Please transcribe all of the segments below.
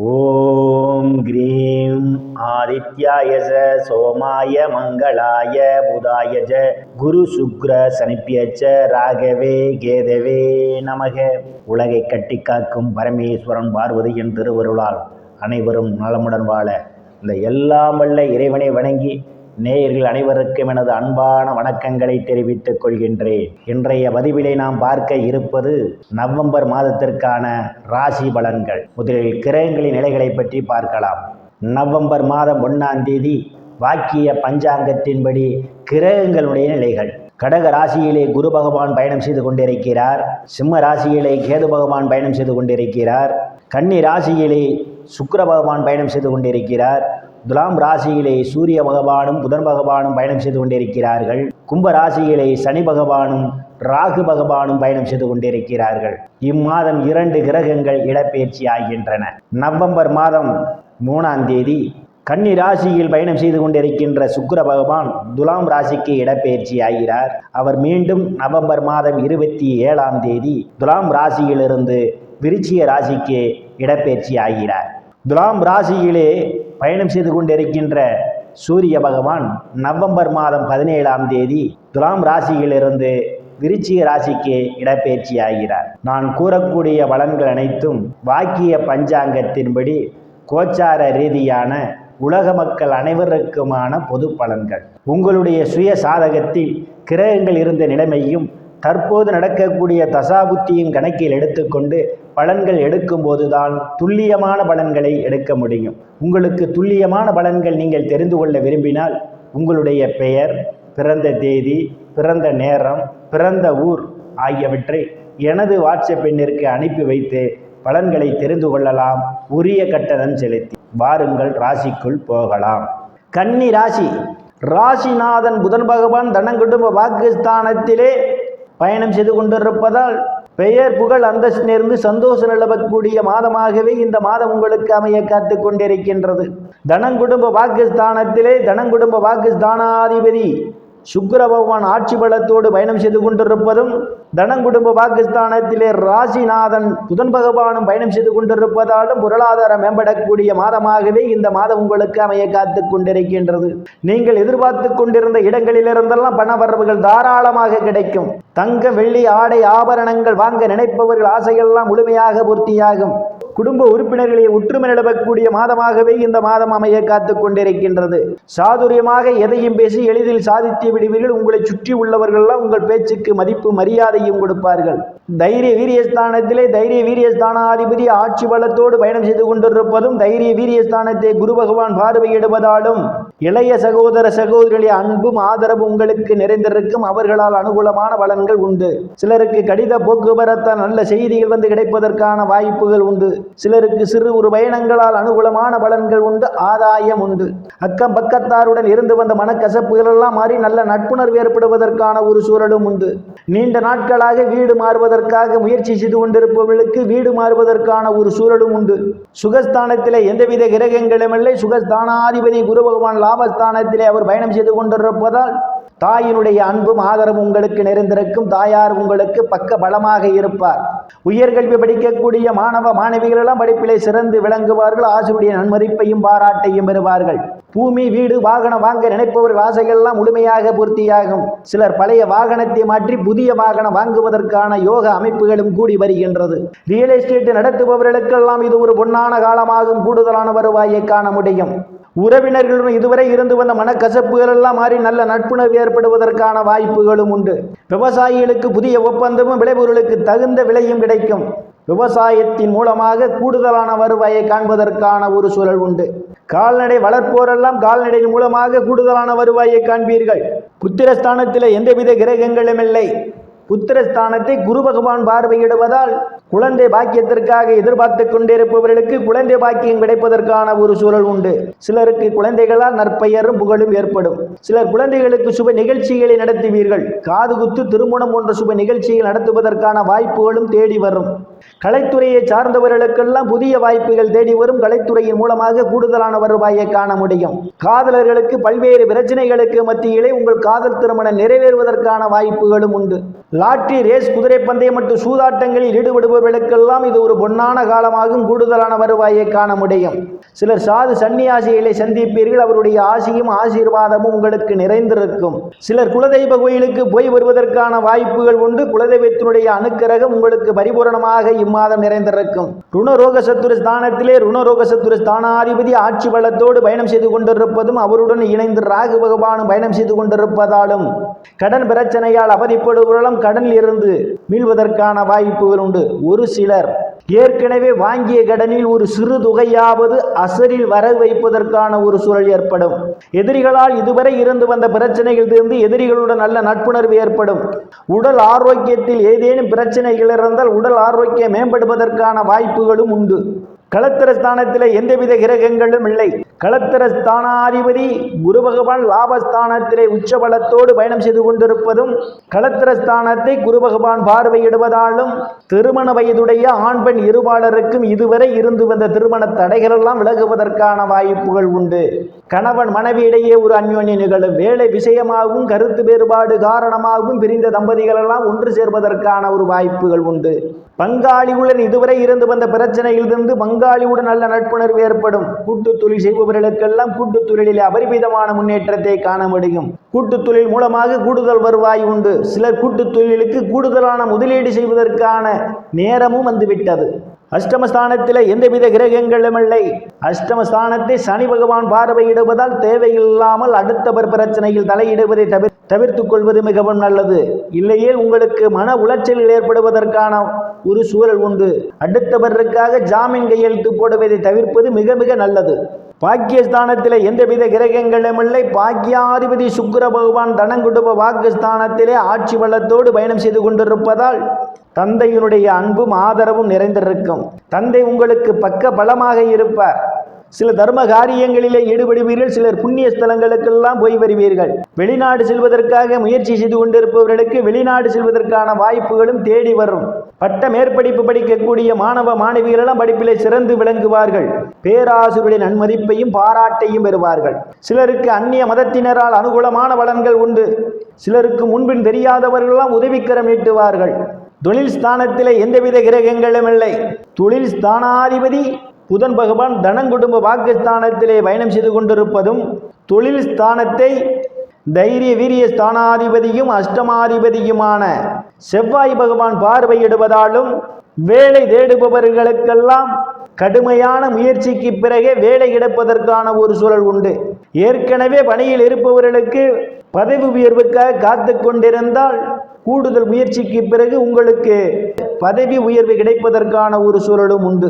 ஓம் cream ஆதித்யாய சோமாய மங்களாய புதாய குரு சுக்ர சனிப்பியச்ச ராகவே கேதவே நமக. உலகை கட்டி காக்கும் பரமேஸ்வரன் பார்வதியின் திருவருளால் அனைவரும் நலமுடன் வாழ இந்த எல்லாம் வல்ல இறைவனை வணங்கி நேயர்கள் அனைவருக்கும் எனது அன்பான வணக்கங்களை தெரிவித்துக் கொள்கின்றேன். இன்றைய பதிவிலே நாம் பார்க்க இருப்பது நவம்பர் மாதத்திற்கான ராசி பலன்கள். முதலில் கிரகங்களின் நிலைகளை பற்றி பார்க்கலாம். நவம்பர் மாதம் 1ஆம் தேதி வாக்கிய பஞ்சாங்கத்தின்படி கிரகங்களுடைய நிலைகள். கடக ராசியிலே குரு பகவான் பயணம் செய்து கொண்டிருக்கிறார். சிம்ம ராசியிலே கேது பகவான் பயணம் செய்து கொண்டிருக்கிறார். கன்னி ராசியிலே சுக்கிர பகவான் பயணம் செய்து கொண்டிருக்கிறார். துலாம் ராசியிலே சூரிய பகவானும் புதன் பகவானும் பயணம் செய்து கொண்டிருக்கிறார்கள். கும்ப ராசியிலே சனி பகவானும் ராகு பகவானும் பயணம் செய்து கொண்டிருக்கிறார்கள். இம்மாதம் 2 கிரகங்கள் இடப்பெயர்ச்சி ஆகின்றன. நவம்பர் மாதம் 3ஆம் தேதி கன்னி ராசியில் பயணம் செய்து கொண்டிருக்கின்ற சுக்கிர பகவான் துலாம் ராசிக்கு இடப்பெயர்ச்சி ஆகிறார். அவர் மீண்டும் நவம்பர் மாதம் 27ஆம் தேதி துலாம் ராசியிலிருந்து விருச்சிக ராசிக்கு இடப்பெயர்ச்சி ஆகிறார். துலாம் ராசியிலே பயணம் செய்து கொண்டிருக்கின்ற சூரிய பகவான் நவம்பர் மாதம் 17ஆம் தேதி துலாம் ராசியிலிருந்து விருச்சிக ராசிக்கு இடப்பெயர்ச்சி ஆகிறார். நான் கூறக்கூடிய பலன்கள் அனைத்தும் வாக்கிய பஞ்சாங்கத்தின்படி கோச்சார ரீதியான உலக மக்கள் அனைவருக்குமான பொது பலன்கள். உங்களுடைய சுய சாதகத்தில் கிரகங்கள் இருந்த நிலைமையும் தற்போது நடக்கக்கூடிய தசாபுத்தியும் கணக்கில் எடுத்துக்கொண்டு பலன்கள் எடுக்கும்போதுதான் துல்லியமான பலன்களை எடுக்க முடியும். உங்களுக்கு துல்லியமான பலன்கள் நீங்கள் தெரிந்து கொள்ள விரும்பினால் உங்களுடைய பெயர், பிறந்த தேதி, பிறந்த நேரம், பிறந்த ஊர் ஆகியவற்றை எனது வாட்ஸ்அப் எண்ணிற்கு அனுப்பி வைத்து பலன்களை தெரிந்து கொள்ளலாம். உரிய கட்டணம் செலுத்தி வாருங்கள், ராசிக்குள் போகலாம். கன்னி ராசி. ராசிநாதன் புதன் பகவான் தனங்குடும்ப வாக்குஸ்தானத்திலே பயணம் செய்து கொண்டிருப்பதால் பெயர் புகழ் அந்தஸ்து நேர்ந்து சந்தோஷம் நிலவக்கூடிய மாதமாகவே இந்த மாதம் உங்களுக்கு அமைய காத்து கொண்டிருக்கின்றது. தனங்குடும்ப வாக்குஸ்தானத்திலே தனங்குடும்ப வாக்குஸ்தானாதிபதி சுக்கிர பகவான் ஆட்சி பலத்தோடு பயணம் செய்து கொண்டிருப்பதும் தனங்குடும்ப வாக்குஸ்தானத்திலே ராசிநாதன் புதன் பகவானும் பயணம் செய்து கொண்டிருப்பதாலும் பொருளாதாரம் மேம்படக்கூடிய மாதமாகவே இந்த மாதம் உங்களுக்கு அமைய காத்து கொண்டிருக்கின்றது. நீங்கள் எதிர்பார்த்து கொண்டிருந்த இடங்களிலிருந்தெல்லாம் பண வரவுகள் தாராளமாக கிடைக்கும். தங்க வெள்ளி ஆடை ஆபரணங்கள் வாங்க நினைப்பவர்கள் ஆசையெல்லாம் முழுமையாக பூர்த்தியாகும். குடும்ப உறுப்பினர்களை ஒற்றுமை நிலவக்கூடிய மாதமாகவே இந்த மாதம் அமைய காத்து கொண்டிருக்கின்றது. சாதுரியமாக எதையும் பேசி எளிதில் சாதித்து விடுவீர்கள். உங்களை சுற்றி உள்ளவர்கள்லாம் உங்கள் பேச்சுக்கு மதிப்பு மரியாதையும் கொடுப்பார்கள். தைரிய வீரியஸ்தானத்திலே தைரிய வீரியஸ்தானாதிபதி ஆட்சி பலத்தோடு பயணம் செய்து கொண்டிருப்பதும் தைரிய வீரியஸ்தானத்தை குரு பகவான் பார்வையிடுவதாலும் இளைய சகோதர சகோதரிகளின் அன்பும் ஆதரவும் உங்களுக்கு நிறைந்திருக்கும். அவர்களால் அனுகூலமான பலன்கள் உண்டு. சிலருக்கு கடித போக்குவரத்தால் நல்ல செய்திகள் வந்து கிடைப்பதற்கான வாய்ப்புகள் உண்டு. சிலருக்கு சிறு ஒரு பயணங்களால் அனுகூலமான பலன்கள் உண்டு, ஆதாயம் உண்டு. அக்கம் பக்கத்தாருடன் இருந்து வந்த மனக்கசப்புகள் எல்லாம் மாறி நல்ல நட்புணர்வு ஏற்படுவதற்கான ஒரு சூழலும் உண்டு. நீண்ட நாட்களாக வீடு மாறுவதற்காக முயற்சி செய்து கொண்டிருப்பவர்களுக்கு வீடு மாறுவதற்கான ஒரு சூழலும் உண்டு. சுகஸ்தானத்திலே எந்தவித கிரகங்களும் இல்லை. சுகஸ்தானாதிபதி குரு பகவான் லாபஸ்தானத்திலே அவர் பயணம் செய்து கொண்டிருப்பதால் தாயினுடைய அன்பும் ஆதரவும் உங்களுக்கு நிறைந்திருக்கும். தாயார் உங்களுக்கு பக்க பலமாக இருப்பார். உயர்கல்வி படிக்கக்கூடிய மாணவ மாணவிகள் எல்லாம் படிப்பிலே சிறந்து விளங்குவார்கள். ஆசிரியருடைய நன்மதிப்பையும் பாராட்டையும் பெறுவார்கள். பூமி வீடு வாகனம் வாங்க நினைப்பவர்கள் ஆசைகள் எல்லாம் முழுமையாக பூர்த்தியாகும். சிலர் பழைய வாகனத்தை மாற்றி புதிய வாகனம் வாங்குவதற்கான யோக அமைப்புகளும் கூடி வருகின்றது. ரியல் எஸ்டேட் நடத்துபவர்களுக்கெல்லாம் இது ஒரு பொன்னான காலமாகும். கூடுதலான வருவாயை காண முடியும். உறவினர்களுடன் இதுவரை இருந்து வந்த மனக்கசப்புகள் எல்லாம் மாறி நல்ல நட்புணர்வு ஏற்படுவதற்கான வாய்ப்புகளும் உண்டு. விவசாயிகளுக்கு புதிய ஒப்பந்தமும் விளைபொருளுக்கு தகுந்த விலையும் கிடைக்கும். விவசாயத்தின் மூலமாக கூடுதலான வருவாயை காண்பதற்கான ஒரு சூழல் உண்டு. கால்நடை வளர்ப்போரெல்லாம் கால்நடையின் மூலமாக கூடுதலான வருவாயை காண்பீர்கள். புத்திரஸ்தானத்தில் எந்தவித கிரகங்களும் இல்லை. புத்திரஸ்தானத்தை குரு பகவான் பார்வையிடுவதால் குழந்தை பாக்கியத்திற்காக எதிர்பார்த்து கொண்டிருப்பவர்களுக்கு குழந்தை பாக்கியம் கிடைப்பதற்கான ஒரு சூழல் உண்டு. சிலருக்கு குழந்தைகளால் நற்பெயரும் புகழும் ஏற்படும். சிலர் குழந்தைகளுக்கு சுப நிகழ்ச்சிகளை நடத்துவீர்கள். காதுகுத்து திருமணம் போன்ற சுப நிகழ்ச்சிகள் நடத்துவதற்கான வாய்ப்புகளும் தேடி வரும். கலைத்துறையை சார்ந்தவர்களுக்கெல்லாம் புதிய வாய்ப்புகள் தேடி வரும். கலைத்துறையின் மூலமாக கூடுதலான வருவாயை காண முடியும். காதலர்களுக்கு பல்வேறு பிரச்சனைகளுக்கு மத்தியிலே உங்கள் காதல் திருமணம் நிறைவேறுவதற்கான வாய்ப்புகளும் உண்டு. லாட்டரி, ரேஸ், குதிரை பந்தயம் மற்றும் சூதாட்டங்களில் ஈடுபடுபவர்களுக்கெல்லாம் இது ஒரு பொன்னான காலமாகும். கூடுதலான வருவாயை காண முடியும். சிலர் சாது சன்னியாசிகளை சந்திப்பீர்கள். அவருடைய ஆசியும் ஆசீர்வாதமும் உங்களுக்கு நிறைந்திருக்கும். சிலர் குலதெய்வ கோயிலுக்கு போய் வருவதற்கான வாய்ப்புகள் உண்டு. குலதெய்வத்தினுடைய அனுக்கிரகம் உங்களுக்கு பரிபூரணமாக இம்மாதம் நிறைந்திருக்கும். ருணரோக சத்துரு ஸ்தானத்திலே ருணரோக சத்துரு ஸ்தானாதிபதி ஆட்சி பலத்தோடு பயணம் செய்து கொண்டிருப்பதும் அவருடன் இணைந்து ராகு பகவானும் பயணம் செய்து கொண்டிருப்பதாலும் கடன் பிரச்சனையால் அவதிப்படுவர்களும் கடனில் இருந்து மீள்வதற்கான வாய்ப்புகள் உண்டு. ஒரு சிலர் ஏற்கனவே வாங்கிய கடனில் ஒரு சிறு தொகையாவது அசரில் வர வைப்பதற்கான ஒரு சூழல் ஏற்படும். எதிரிகளால் இதுவரை இருந்து வந்த பிரச்சனைகள் தீர்ந்து எதிரிகளுடன் நல்ல நட்புணர்வு ஏற்படும். உடல் ஆரோக்கியத்தில் ஏதேனும் பிரச்சனைகள் இருந்தால் உடல் ஆரோக்கியம் மேம்படுவதற்கான வாய்ப்புகளும் உண்டு. களத்திர ஸ்தானத்தில் எந்தவித கிரகங்களும் இல்லை. களத்திர ஸ்தானாதிபதி குரு பகவான் லாபஸ்தானத்திலே உச்சபலத்தோடு பயணம் செய்து கொண்டிருப்பதும் களத்திர ஸ்தானத்தை குரு பகவான் பார்வையிடுவதாலும் திருமண வயதுடைய ஆண் பெண் இருபாலருக்கும் இதுவரை இருந்து வந்த திருமண தடைகளெல்லாம் விலகுவதற்கான வாய்ப்புகள் உண்டு. கணவன் மனைவி இடையே ஒரு அந்யோன்யம் நிகழும். வேலை விஷயமாகவும் கருத்து வேறுபாடு காரணமாகவும் பிரிந்த தம்பதிகள் எல்லாம் ஒன்று சேர்வதற்கான ஒரு வாய்ப்புகள் உண்டு. பங்காளியுடன் இதுவரை இருந்து வந்த பிரச்சனையிலிருந்து பங்காளியுடன் நல்ல நட்புணர்வு ஏற்படும். கூட்டு தொழில் செய்பவர்களுக்கெல்லாம் கூட்டு தொழிலில் அபரிமிதமான முன்னேற்றத்தை காண முடியும். கூட்டு தொழில் மூலமாக கூடுதல் வருவாய் உண்டு. சிலர் கூட்டு தொழிலுக்கு கூடுதலான முதலீடு செய்வதற்கான நேரமும் வந்துவிட்டது. அஷ்டமஸ்தானத்தில் எந்தவித கிரகங்களும் இல்லை. அஷ்டமஸ்தானத்தை சனி பகவான் பார்வையிடுவதால் தேவையில்லாமல் அடுத்தவர் பிரச்சனையில் தலையிடுவதை தவிர்த்துக் கொள்வது மிகவும் நல்லது. இல்லையே உங்களுக்கு மன உளைச்சல் ஏற்படுவதற்கான ஒரு சூழல் உண்டு. அடுத்தவருக்காக ஜாமீன் கையெழுத்து போடுவதை தவிர்ப்பது மிக மிக நல்லது. பாக்கியஸ்தானத்திலே எந்தவித கிரகங்களும் இல்லை. பாக்கியாதிபதி சுக்கிர பகவான் தனங்குடும்ப வாக்குஸ்தானத்திலே ஆட்சி பலத்தோடு பயணம் செய்து கொண்டிருப்பதால் தந்தையினுடைய அன்பும் ஆதரவும் நிறைந்திருக்கும். தந்தை உங்களுக்கு பக்க பலமாக இருப்பார். சில தர்ம காரியங்களிலே ஈடுபடுவீர்கள். சிலர் புண்ணிய ஸ்தலங்களுக்கெல்லாம் போய் வருவீர்கள். வெளிநாடு செல்வதற்காக முயற்சி செய்து கொண்டிருப்பவர்களுக்கு வெளிநாடு செல்வதற்கான வாய்ப்புகளும் தேடி வரும். பட்ட மேற்படிப்பு படிக்கக்கூடிய மாணவ மாணவிகளெல்லாம் படிப்பிலே சிறந்து விளங்குவார்கள். பேராசிரியருடைய நன்மதிப்பையும் பாராட்டையும் பெறுவார்கள். சிலருக்கு அந்நிய மதத்தினரால் அனுகூலமான பலன்கள் உண்டு. சிலருக்கு முன்பின் தெரியாதவர்களெல்லாம் உதவிக்கரம் நீட்டுவார்கள். தொழில் ஸ்தானத்திலே எந்தவித கிரகங்களும் இல்லை. தொழில் ஸ்தானாதிபதி புதன் பகவான் தனங்குடும்ப வாக்குஸ்தானத்திலே பயணம் செய்து கொண்டிருப்பதும் தொழில் ஸ்தானத்தை தைரிய வீரிய ஸ்தானாதிபதியும் அஷ்டமாதிபதியுமான செவ்வாய் பகவான் பார்வையிடுவதாலும் வேலை தேடுபவர்களுக்கெல்லாம் கடுமையான முயற்சிக்கு பிறகே வேலை கிடைப்பதற்கான ஒரு சூழல் உண்டு. ஏற்கனவே பணியில் இருப்பவர்களுக்கு பதவி உயர்வுக்காக காத்து கொண்டிருந்தால் கூடுதல் முயற்சிக்கு பிறகு உங்களுக்கு பதவி உயர்வு கிடைப்பதற்கான ஒரு சூழலும் உண்டு.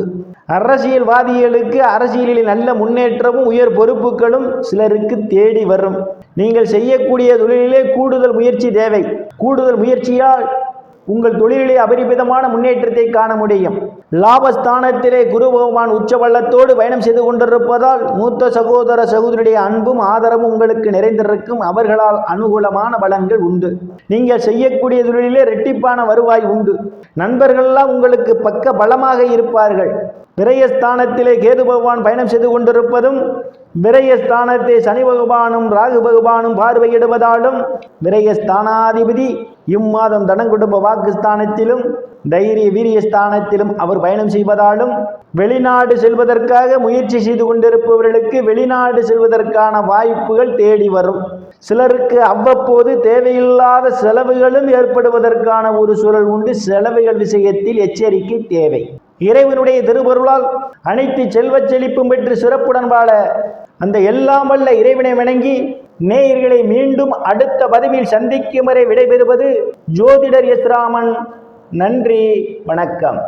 அரசியல்வாதிகளுக்கு அரசியலில் நல்ல முன்னேற்றமும் உயர் பொறுப்புகளும் சிலருக்கு தேடி வரும். நீங்கள் செய்யக்கூடிய தொழிலிலே கூடுதல் முயற்சி தேவை. கூடுதல் முயற்சியால் உங்கள் தொழிலிலே அபரிமிதமான முன்னேற்றத்தை காண முடியும். லாபஸ்தானத்திலே குரு பகவான் உச்சவள்ளத்தோடு பயணம் செய்து கொண்டிருப்பதால் மூத்த சகோதர சகோதரியுடைய அன்பும் ஆதரவும் உங்களுக்கு நிறைந்திருக்கும். அவர்களால் அனுகூலமான பலன்கள் உண்டு. நீங்கள் செய்யக்கூடிய தொழிலிலே இரட்டிப்பான வருவாய் உண்டு. நண்பர்களெல்லாம் உங்களுக்கு பக்க பலமாக இருப்பார்கள். விரயஸ்தானத்திலே கேது பகவான் பயணம் செய்து கொண்டிருப்பதும் விரயஸ்தானத்தை சனி பகவானும் ராகு பகவானும் பார்வையிடுவதாலும் விரயஸ்தானாதிபதி இம்மாதம் தனங்குடும்ப வாக்குஸ்தானத்திலும் தைரிய வீரியஸ்தானத்திலும் அவர் பயணம் செய்வதாலும் வெளிநாடு செல்வதற்காக முயற்சி செய்து கொண்டிருப்பவர்களுக்கு வெளிநாடு செல்வதற்கான வாய்ப்புகள் தேடி வரும். சிலருக்கு அவ்வப்போது தேவையில்லாத செலவுகளும் ஏற்படுவதற்கான ஒரு சூழல் உண்டு. செலவுகள் விஷயத்தில் எச்சரிக்கை தேவை. இறைவனுடைய திருவருளால் அனைத்து செல்வச் செழிப்பும் பெற்று சிறப்புடன் வாழ அந்த எல்லாம் வல்ல இறைவனை வணங்கி நேயர்களை மீண்டும் அடுத்த பதிவில் சந்திக்கும் வரை விடைபெறுவது ஜோதிடர் எஸ் ராமன். நன்றி, வணக்கம்.